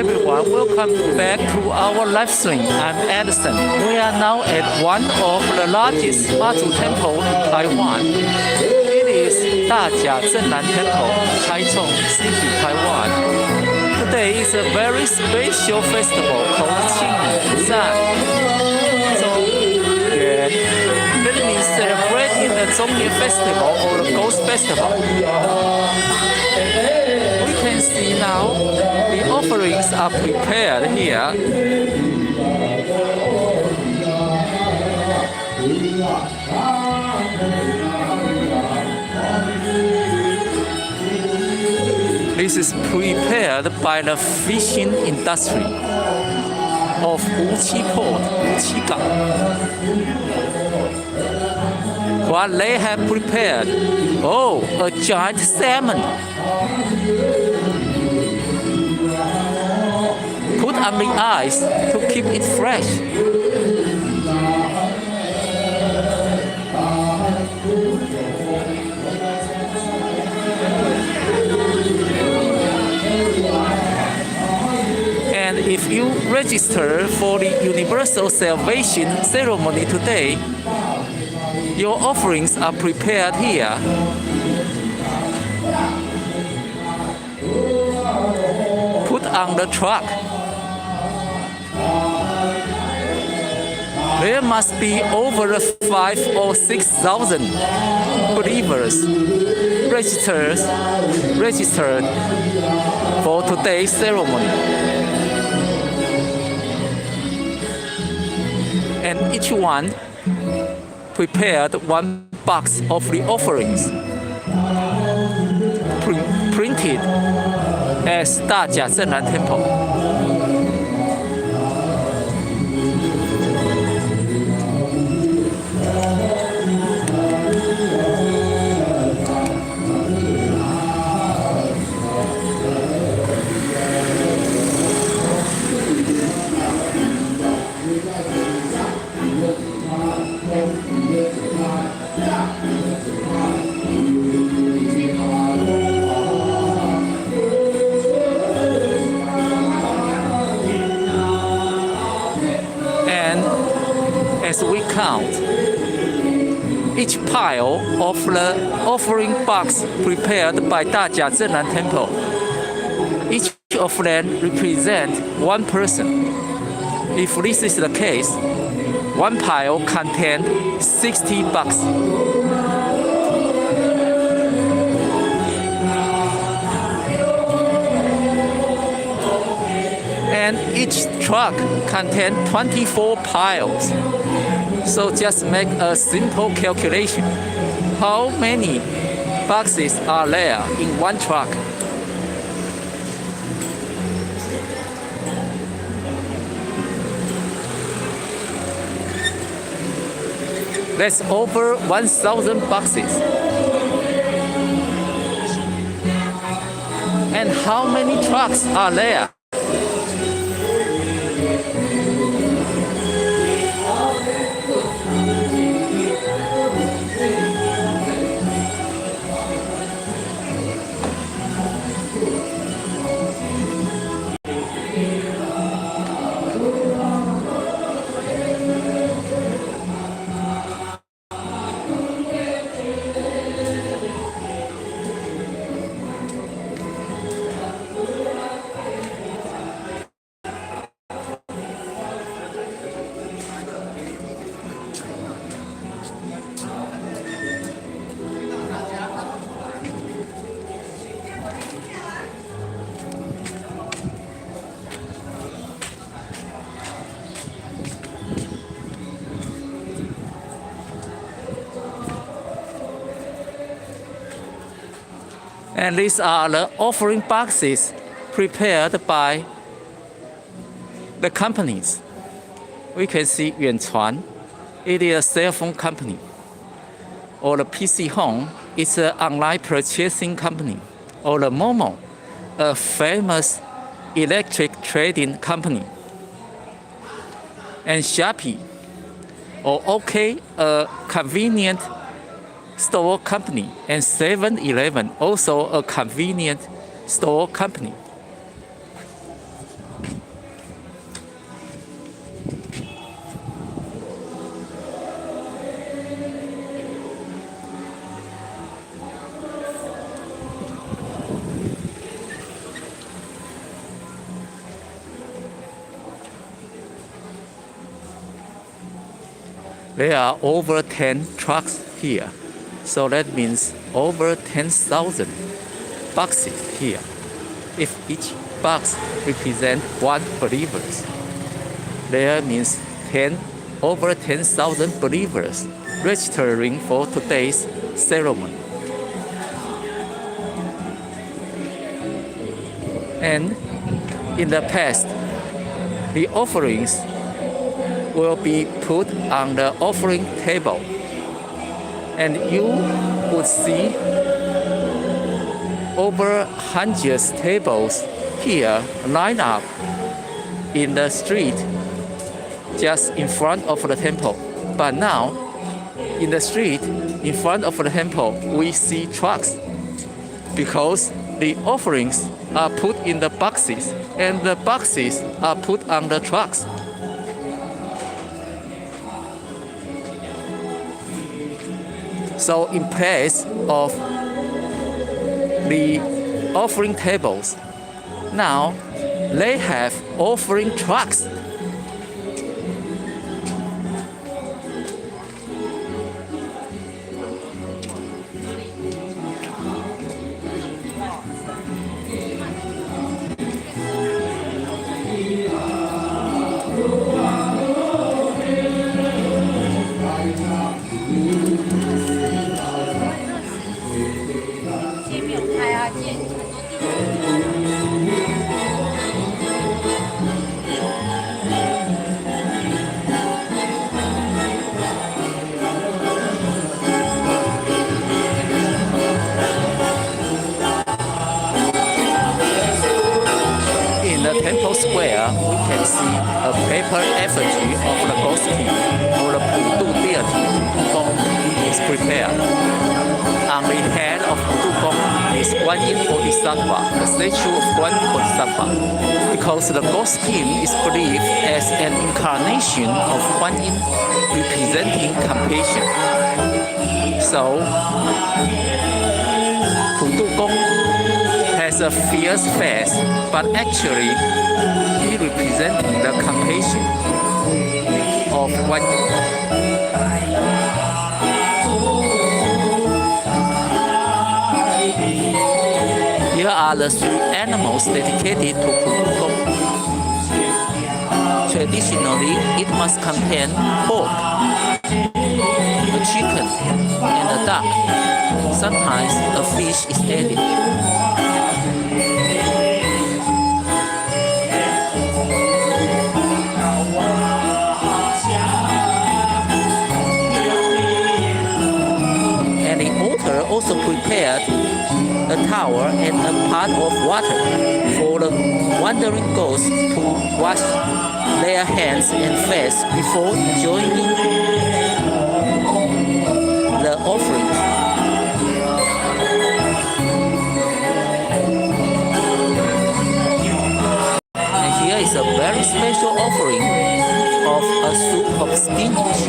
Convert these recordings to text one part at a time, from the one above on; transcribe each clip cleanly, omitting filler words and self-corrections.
everyone, welcome back to our live stream. I'm Edison. We are now at one of the largest Mazu temple in Taiwan. It is Dajia Zhennan Temple, Taichung City, Taiwan. Today is a very special festival called Qing Yuan. That means celebrating the Zhongnian Festival or the Ghost Festival. We can see now the offerings are prepared here. This is prepared by the fishing industry of Wuqi Port, Wuqi Gang. What they have prepared? Oh, a giant salmon. Put on the ice to keep it fresh. And if you register for the Universal Salvation Ceremony today, your offerings are prepared here. Put on the truck. There must be over 5,000 or 6,000 believers registered for today's ceremony. And each one prepared one box of the offerings, printed as Dajia Zhennan Temple. As we count, each pile of the offering box prepared by Dajia Zhennan Temple, each of them represents one person. If this is the case, one pile contains 60 bucks. And each truck contains 24 piles. So just make a simple calculation. How many boxes are there in one truck? That's over 1,000 boxes. And how many trucks are there? And these are the offering boxes prepared by the companies. We can see Yuanchuan, it is a cell phone company. Or the PC Home, it's an online purchasing company. Or the Momo, a famous electric trading company. And Shopee, or OK, a convenient store company, and 7-Eleven, also a convenient store company. There are over 10 trucks here, so that means over 10,000 boxes here. If each box represents one believers, there means over 10,000 believers registering for today's ceremony. And in the past, the offerings will be put on the offering table, and you would see over hundreds tables here lined up in the street just in front of the temple. But now, in the street in front of the temple, we see trucks because the offerings are put in the boxes and the boxes are put on the trucks. So in place of the offering tables, now they have offering trucks. Temple Square, we can see a paper effigy of the ghost king or the Pudu deity Gong is prepared. On the head of Pudu Gong is Guan Yin Bodhisattva, the statue of Guan Yin Bodhisattva, because the ghost king is believed as an incarnation of Guan Yin representing compassion. So, Pudu Gong has a fierce face, but actually he representing the compassion of one. Here are the 3 animals dedicated to Pudu Gong. Traditionally, it must contain pork, a chicken, and a duck. Sometimes a fish is added. Also prepared a towel and a pot of water for the wandering ghosts to wash their hands and face before joining the offering. And here is a very special offering of a soup of spinach.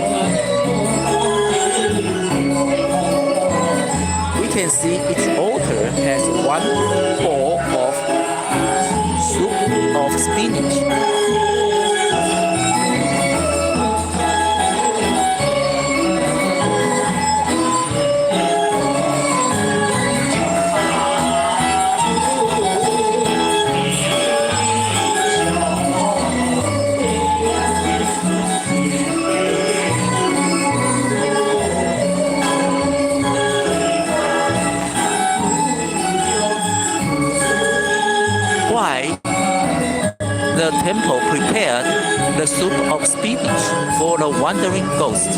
You can see each altar has 1 bowl of soup of spinach. The temple prepared the soup of spinach for the wandering ghost.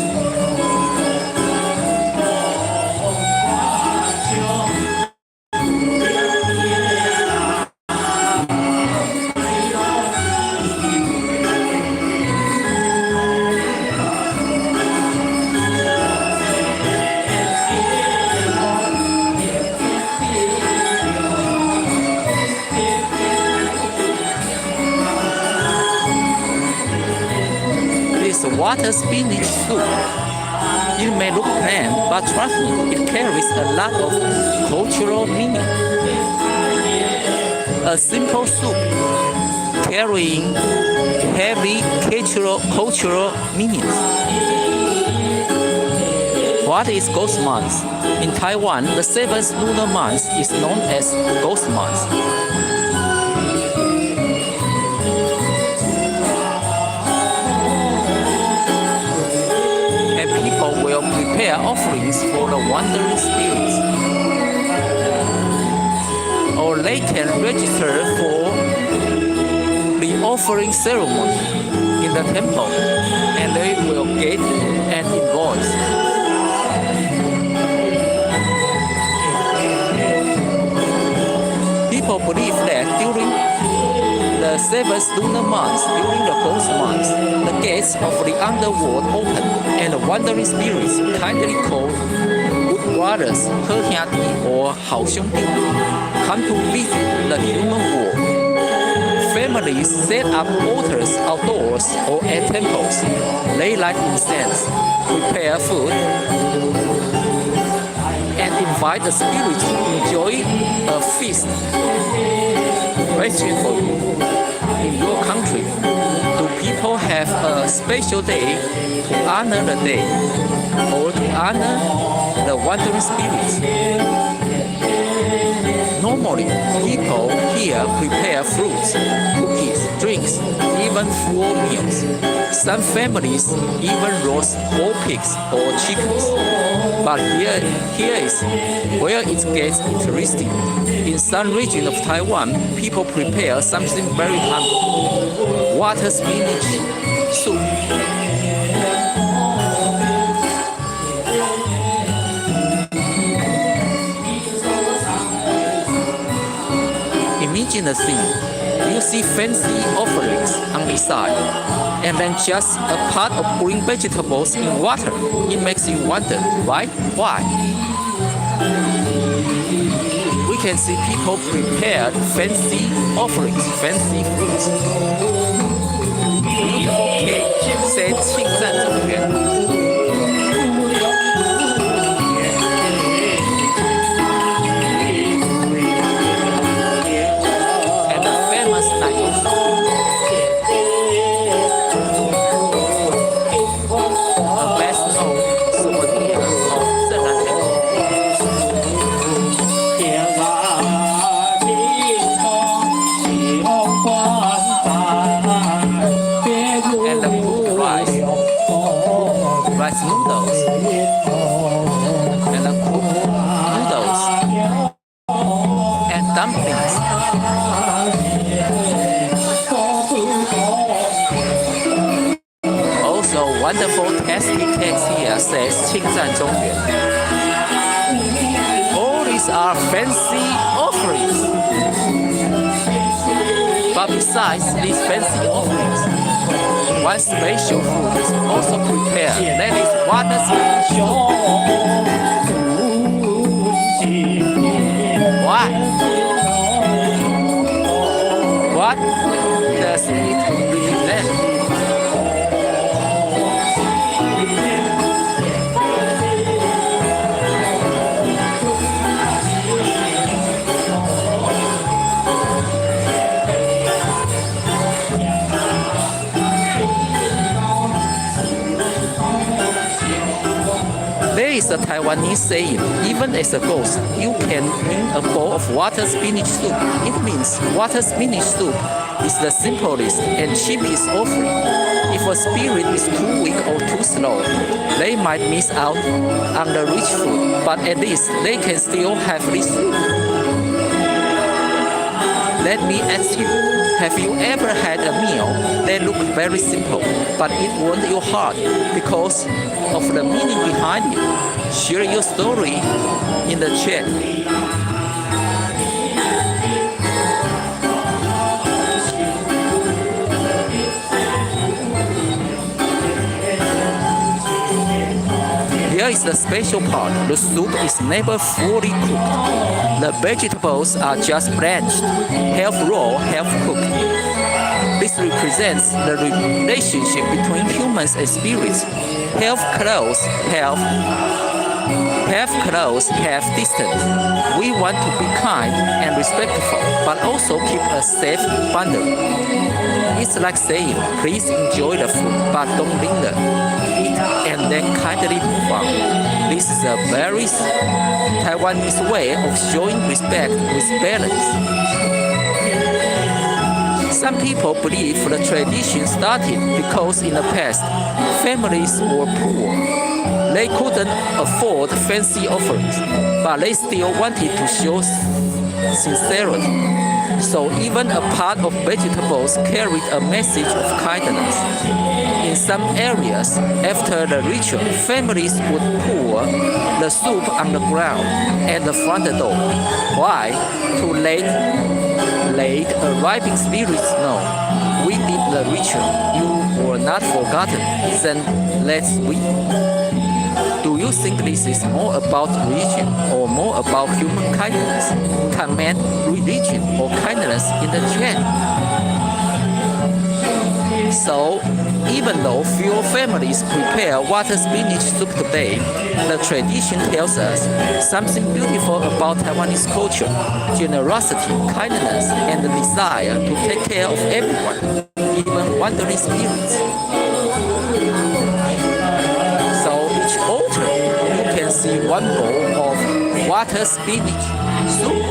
Water spinach soup. It may look plain, but trust me, it carries a lot of cultural meaning. A simple soup carrying heavy cultural meanings. What is Ghost Month? In Taiwan, the 7th lunar month is known as Ghost Month. And people will prepare offerings for the wandering spirits. Or they can register for the offering ceremony in the temple, and they will get an invoice. People believe that during the 7th lunar month, during the ghost month, the gates of the underworld open, and the wandering spirits, kindly called good brothers, 好兄弟 or 好兄弟, come to visit the human world. Families set up altars outdoors or at temples. They light incense, prepare food, and invite the spirits to enjoy a feast. Question for you: in your country, do people have a special day to honor the day or to honor the wandering spirits? Normally, people here prepare fruits, cookies, drinks, even full meals. Some families even roast whole pigs or chickens. But here is where it gets interesting. In some region of Taiwan, people prepare something very humble: water spinach soup. Imagine the scene. You see fancy offerings on the side, and then just a pot of green vegetables in water. It makes you wonder, right? Why? We can see people prepared fancy offerings, fancy foods. Beautiful cake said 庆赞中原. Rice noodles and the cooked noodles and dumplings. Also, wonderful tasty text here says 庆赞中原. All these are fancy offerings. But besides these fancy offerings, one special food is also prepared. That is water spinach soup. What does it represent? There is a Taiwanese saying, even as a ghost, you can win a bowl of water spinach soup. It means water spinach soup is the simplest and cheapest offering. If a spirit is too weak or too slow, they might miss out on the rich food, but at least they can still have this soup. Let me ask you, have you ever had a meal that looked very simple, but it warmed your heart because of the meaning behind it? Share your story in the chat. Here is the special part. The soup is never fully cooked. The vegetables are just blanched, half raw, half cooked. This represents the relationship between humans and spirits. Half close, half distant. We want to be kind and respectful, but also keep a safe boundary. It's like saying, please enjoy the food, but don't linger. Eat and then kindly move on. This is a very Taiwanese way of showing respect with balance. Some people believe the tradition started because in the past, families were poor. They couldn't afford fancy offerings, but they still wanted to show sincerity. So even a pot of vegetables carried a message of kindness. In some areas, after the ritual, families would pour the soup on the ground at the front door. Why? To let arriving spirits know we did the ritual. You were not forgotten. Then let's weep. Do you think this is more about religion or more about human kindness? Comment religion or kindness in the chat. So, even though few families prepare water spinach soup today, the tradition tells us something beautiful about Taiwanese culture, generosity, kindness, and the desire to take care of everyone, even wandering spirits. So each altar, you can see one bowl of water spinach soup.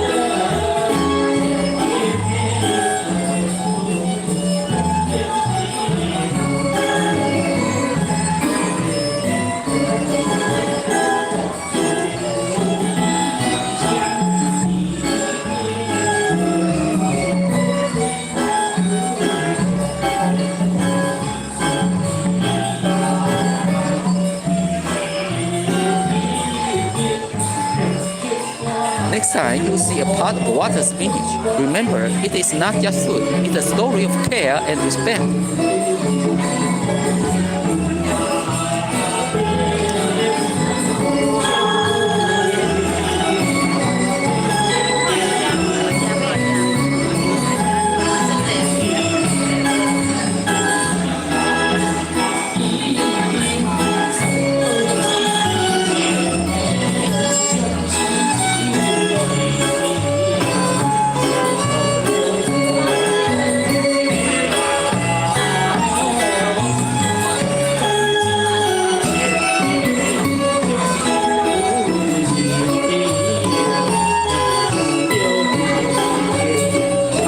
Next time you see a pot of water spinach, remember it is not just food, it's a story of care and respect.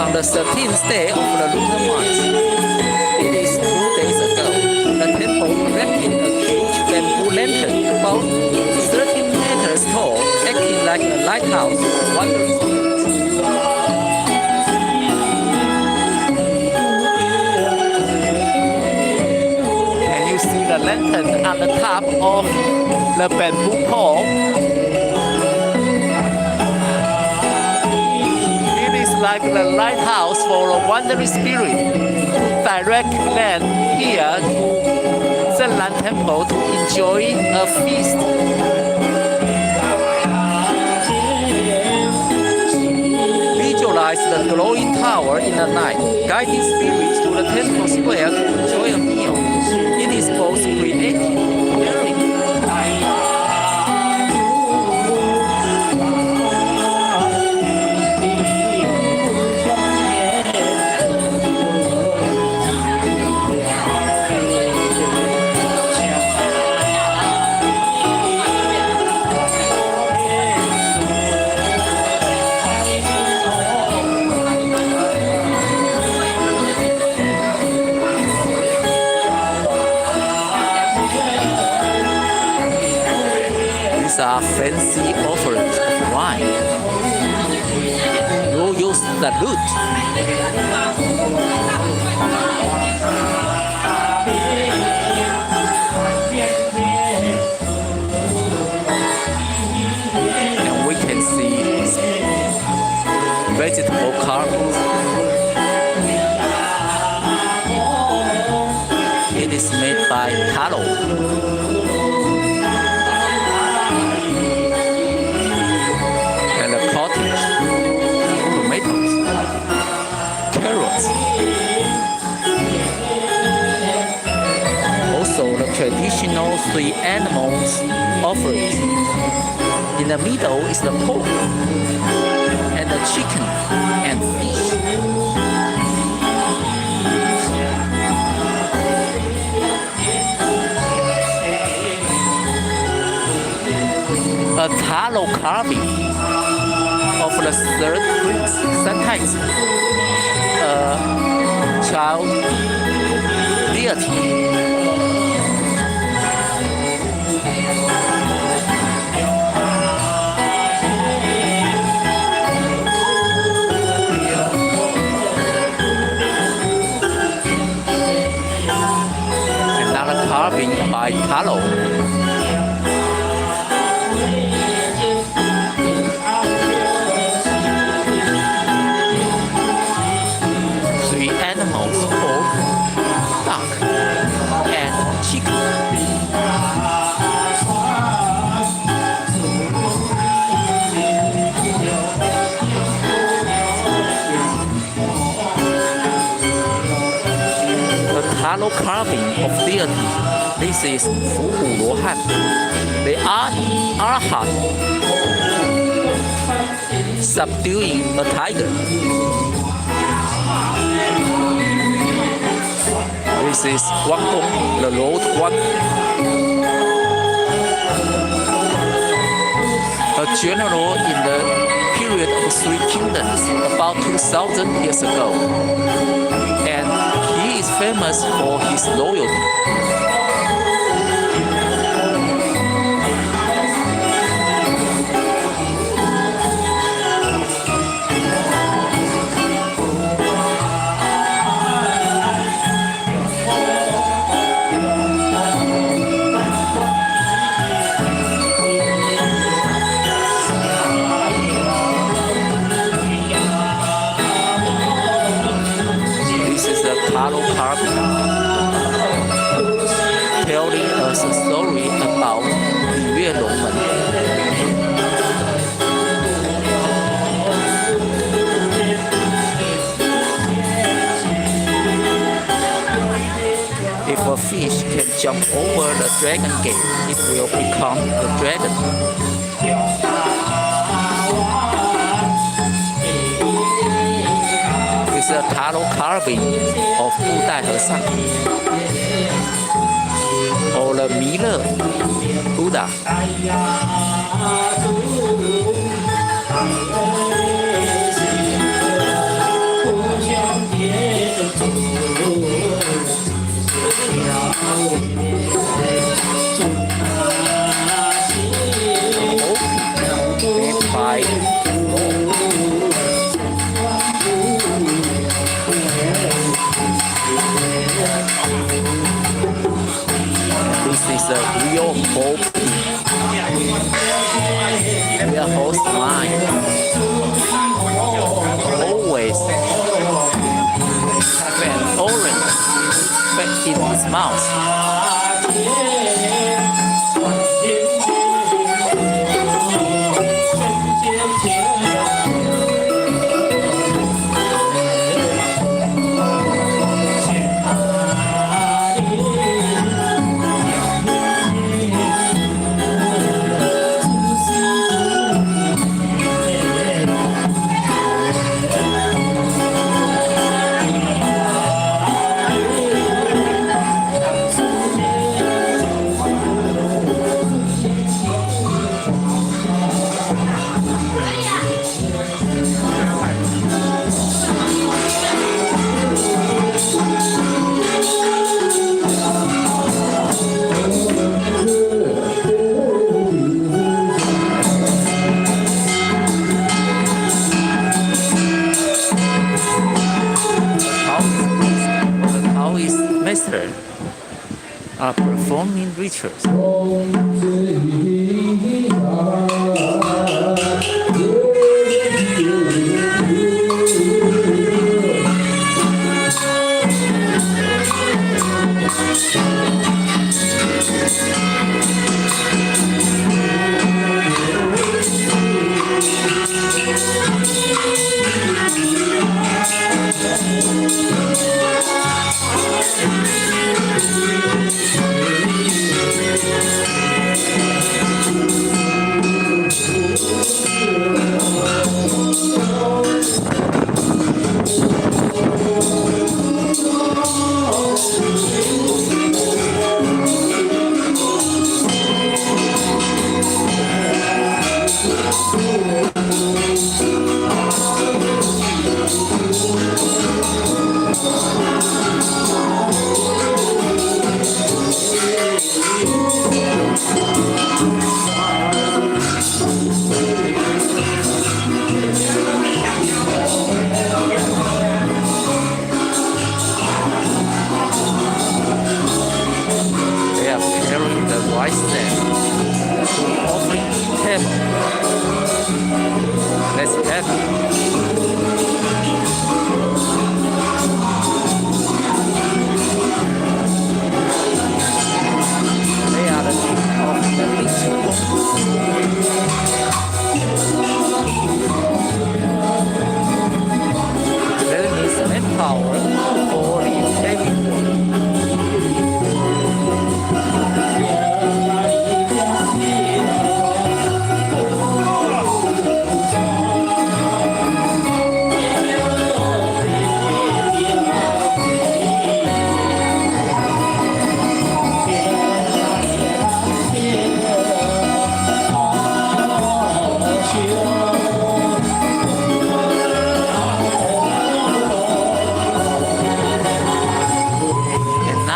The 13th day of the lunar month. It is 2 days ago. The temple erected a huge bamboo lantern about 13 meters tall, acting like a lighthouse for wandering spirits. Can you see the lantern on the top of the bamboo pole? Like the lighthouse for a wandering spirit to direct them here to Zhenlan Temple to enjoy a feast. Visualize the glowing tower in the night, guiding spirits to the temple square to enjoy a meal. It is both creative and caring. Are fancy offerings of wine. Royal salute. And we can see vegetable carvings. It is made by taro. Also, the traditional 3 animals offerings. In the middle is the pork, and the chicken, and fish. a thorough carving of the third sentence, a child deity. Another carving by Taro. Three animals, pork, duck, and chicken. The Taro carving of deity. This is 伏虎罗汉 the Arhat subduing a tiger. This is Wang Dong, the Lord One. A general in the period of Three Kingdoms about 2,000 years ago. And he is famous for his loyalty. Taro carving, telling us a story about 礼乐龙门. If a fish can jump over the dragon gate, it will become a dragon. It's a Taro carving of 布袋和尚 or the Miller Buddha. Made by This is a real hope. Real horse line. Always have an orange in his mouth. Are performing rituals.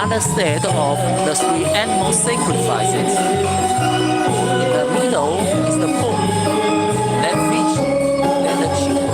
another set of the three animal sacrifices. In the middle is the pork, then fish, then the chicken.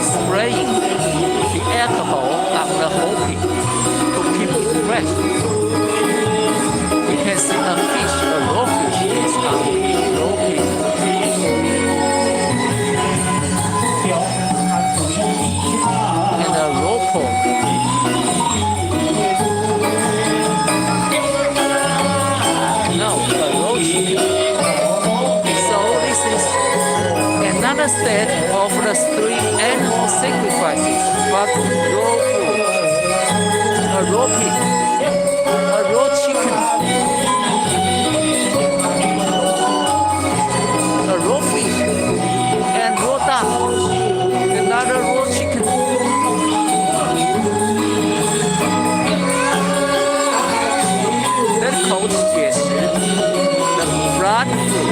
Spraying the alcohol on the whole pig to keep it fresh. We can see a fish, a raw fish is on the raw pig. And a raw pork. No, a raw chicken. So this is another set of the three animal sacrifices, but raw food, a raw pig, a raw chicken, a raw fish, and raw duck, another raw chicken. That's called 解食, the blood food.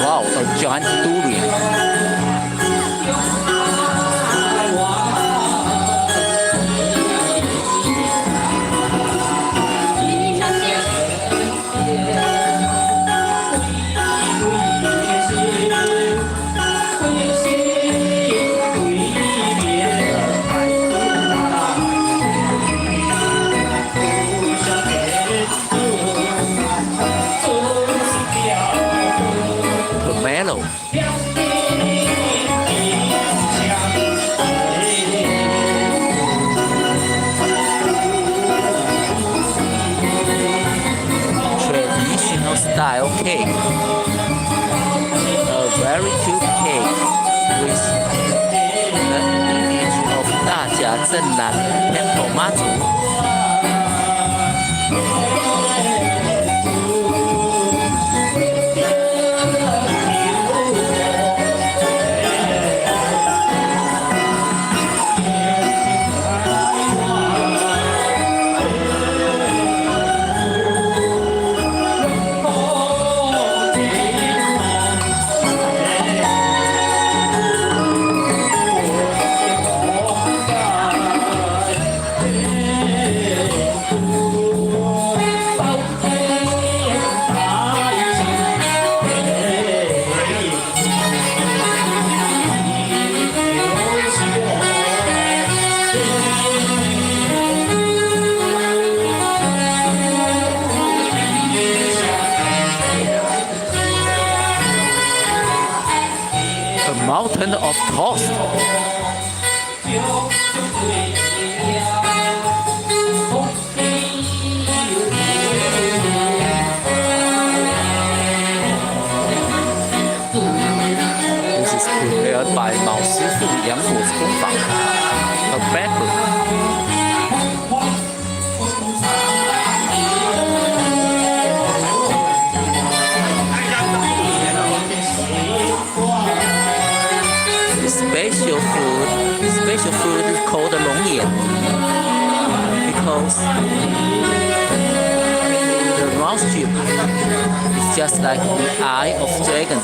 Wow, a giant durian. Pomelo. Traditional style cake. A very cute cake with the image of 大甲镇南 Temple 妈祖。A mountain of toast. This is prepared by 毛师傅洋果子工坊 a bakery. Special food is called 龙眼 because the round strip is just like the eye of dragon.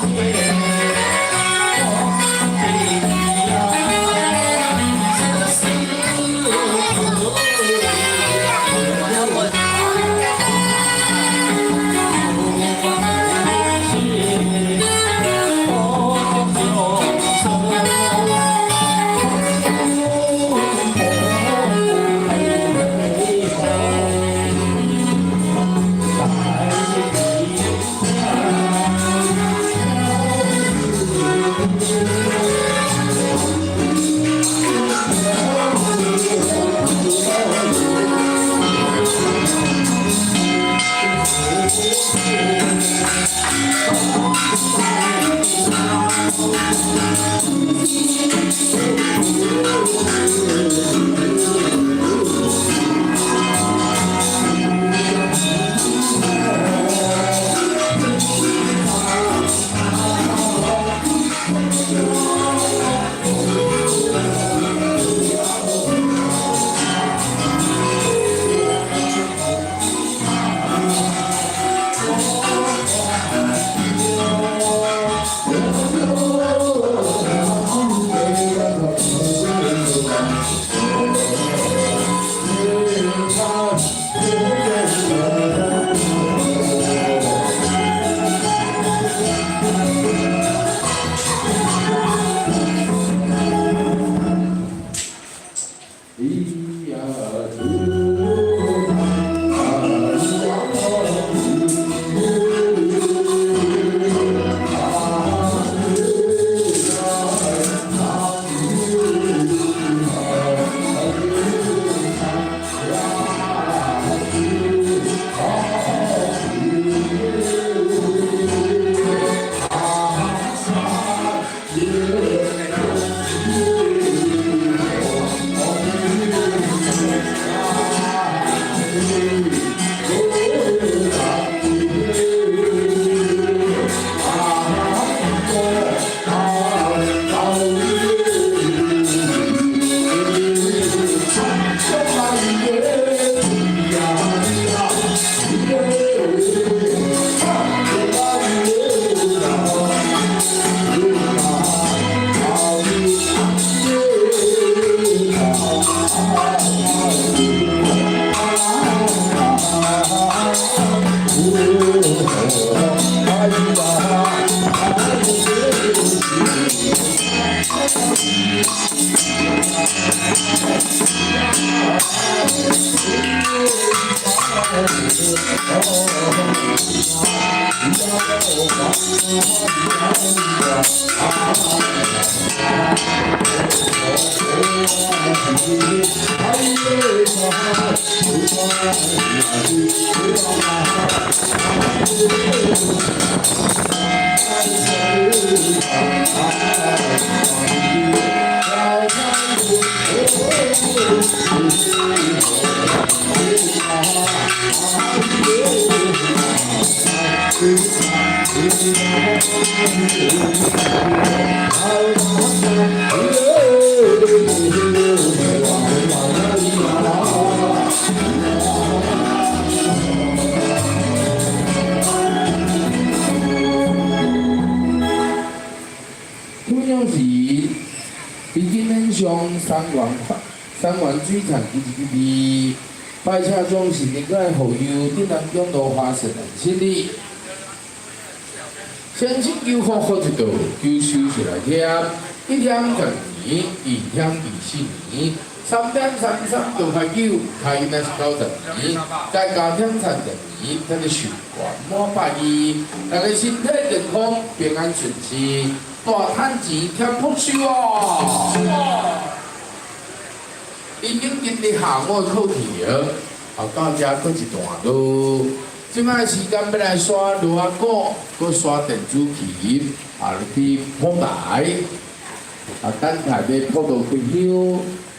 三元水产122，拜车中是应该互由顶南中路花神的心理。先请游客好一道，求收起来听。1天10年，2天24年，3天33就开9，开运的是90年，再加添30年，咱的寿元满120，大家身体健康，平安顺遂，大赚钱添福寿哦！已经今日下午考题了，到遮过一段路。即摆时间要来刷锣啊鼓，搁刷电子琴，去铺台，等下要铺到开香。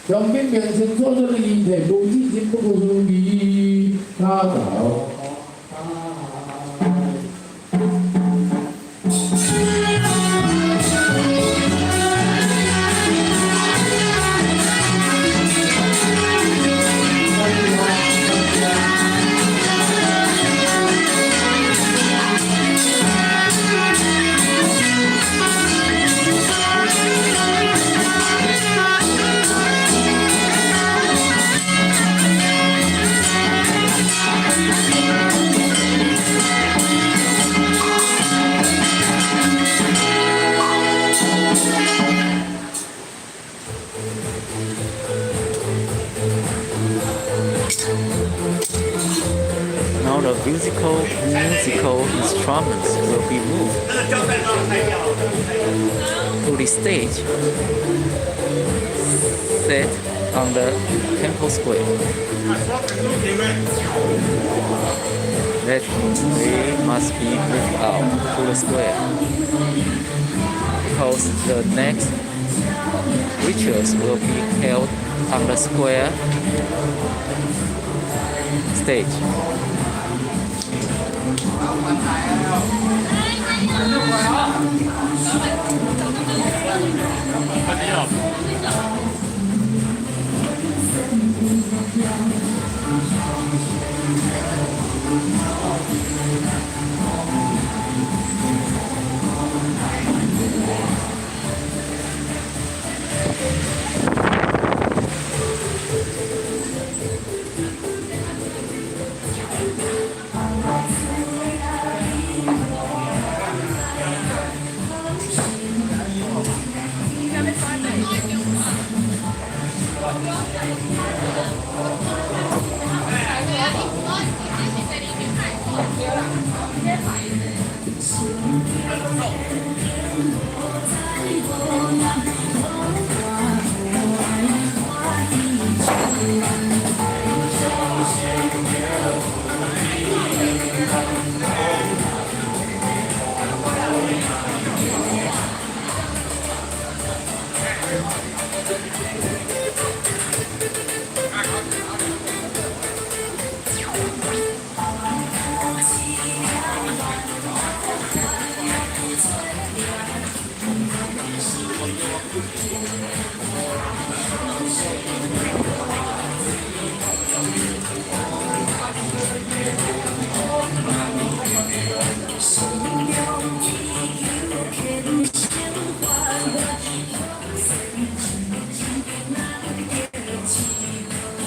向面面前做出的议题，无止境不可思议，他走。Now the musical instruments will be moved to the stage set on the temple square. That they must be moved out to the square. because the next rituals will be held on the square stage.